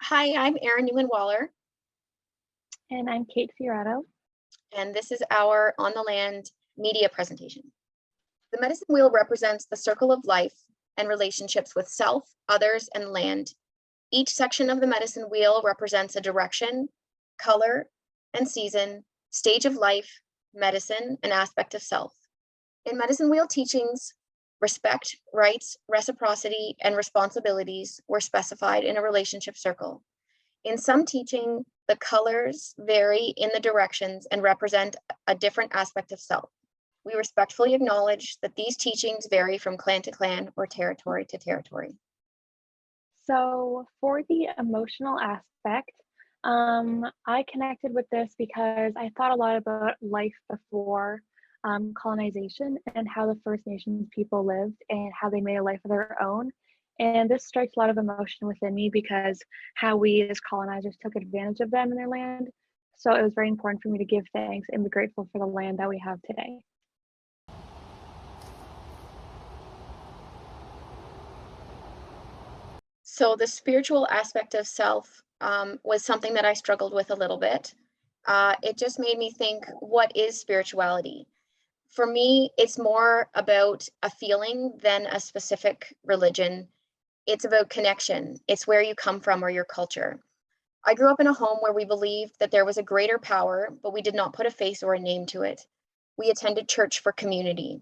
Hi, I'm Erin Newman-Waller, And I'm Kate Fiorotto. and this is our On the Land media presentation. The medicine wheel represents the circle of life and relationships with self, others, and land. Each section of the medicine wheel represents a direction, color, and season, stage of life, medicine, and aspect of self. In medicine wheel teachings, respect, rights, reciprocity, and responsibilities were specified in a relationship circle. In some teaching, the colors vary in the directions and represent a different aspect of self. We respectfully acknowledge that these teachings vary from clan to clan or territory to territory. So, for the emotional aspect, I connected with this because I thought a lot about life before colonization and how the First Nations people lived and how they made a life of their own. And this strikes a lot of emotion within me because how we as colonizers took advantage of them and their land. So, it was very important for me to give thanks and be grateful for the land that we have today. So the spiritual aspect of self was something that I struggled with a little bit. It just made me think, what is spirituality? For me, it's more about a feeling than a specific religion. It's about connection. It's where you come from or your culture. I grew up in a home where we believed that there was a greater power, but we did not put a face or a name to it. We attended church for community.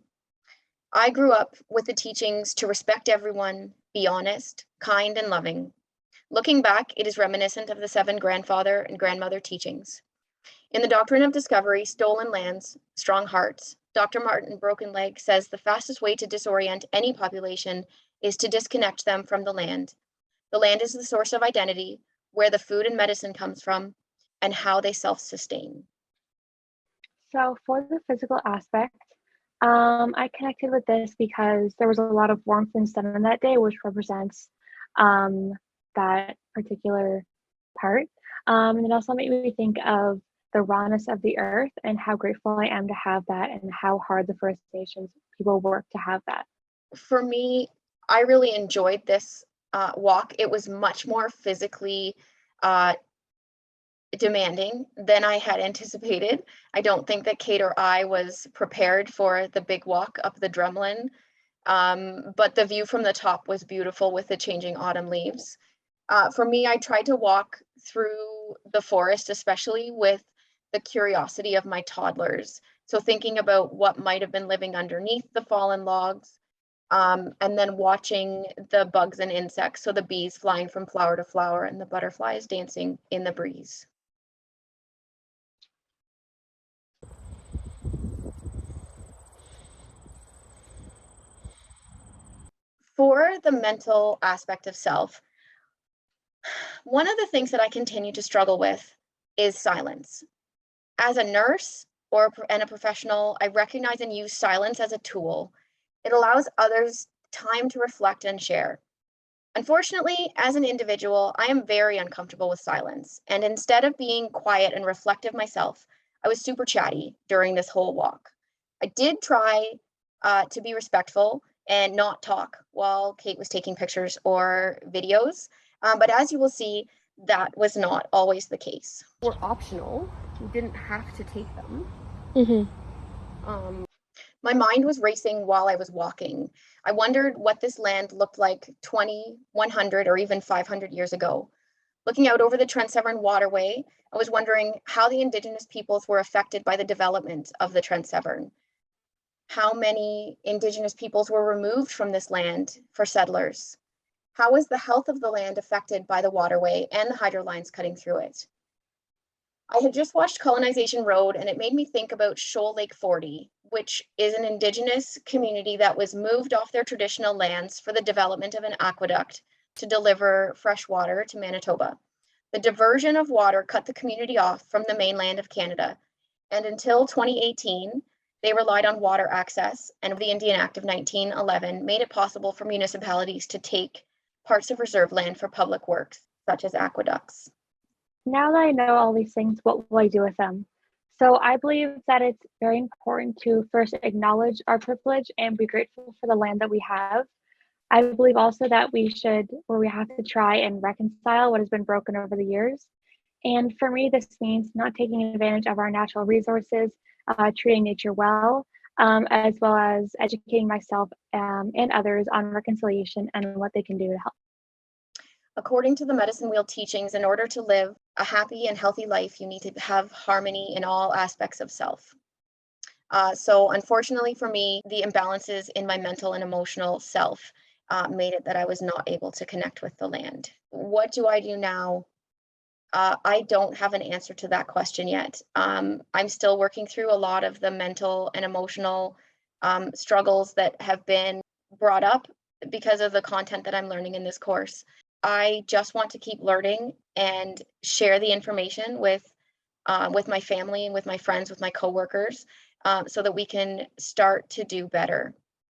I grew up with the teachings to respect everyone, be honest, kind, and loving. Looking back, it is reminiscent of the seven grandfather and grandmother teachings. In the Doctrine of Discovery, Stolen Lands, Strong Hearts, Dr. Martin Broken Leg says the fastest way to disorient any population is to disconnect them from the land. The land is the source of identity, where the food and medicine comes from, and how they self-sustain. So, for the physical aspect, I connected with this because there was a lot of warmth and sun on that day, which represents um, that particular part. And it also made me think of the rawness of the earth and how grateful I am to have that, and how hard the First Nations people work to have that. For me, I really enjoyed this walk. It was much more physically uh, demanding than I had anticipated. I don't think that Kate or I was prepared for the big walk up the drumlin, but the view from the top was beautiful with the changing autumn leaves. For me, I tried to walk through the forest, especially with the curiosity of my toddlers. So thinking about what might have been living underneath the fallen logs, and then watching the bugs and insects. So the bees flying from flower to flower and the butterflies dancing in the breeze. For the mental aspect of self, one of the things that I continue to struggle with is silence. As a nurse and a professional, I recognize and use silence as a tool. It allows others time to reflect and share. Unfortunately, as an individual, I am very uncomfortable with silence. And instead of being quiet and reflective myself, I was super chatty during this whole walk. I did try to be respectful and not talk while Kate was taking pictures or videos. But as you will see, that was not always the case. Were optional. You didn't have to take them. My mind was racing while I was walking. I wondered what this land looked like 20, 100, or even 500 years ago. Looking out over the Trent Severn Waterway, I was wondering how the Indigenous peoples were affected by the development of the Trent Severn. How many Indigenous peoples were removed from this land for settlers? How was the health of the land affected by the waterway and the hydro lines cutting through it? I had just watched Colonization Road, and it made me think about Shoal Lake 40, which is an Indigenous community that was moved off their traditional lands for the development of an aqueduct to deliver fresh water to Manitoba. The diversion of water cut the community off from the mainland of Canada, and until 2018, they relied on water access, and the Indian Act of 1911 made it possible for municipalities to take parts of reserve land for public works, such as aqueducts. Now that I know all these things, what will I do with them? So I believe that it's very important to first acknowledge our privilege and be grateful for the land that we have. I believe also that we have to try and reconcile what has been broken over the years. And for me, this means not taking advantage of our natural resources, treating nature well, as well as educating myself and others on reconciliation and what they can do to help. According to the medicine wheel teachings, in order to live a happy and healthy life, you need to have harmony in all aspects of self. So unfortunately for me, the imbalances in my mental and emotional self made it that I was not able to connect with the land. What do I do now? I don't have an answer to that question yet. I'm still working through a lot of the mental and emotional struggles that have been brought up because of the content that I'm learning in this course. I just want to keep learning and share the information with my family and with my friends, with my coworkers, so that we can start to do better.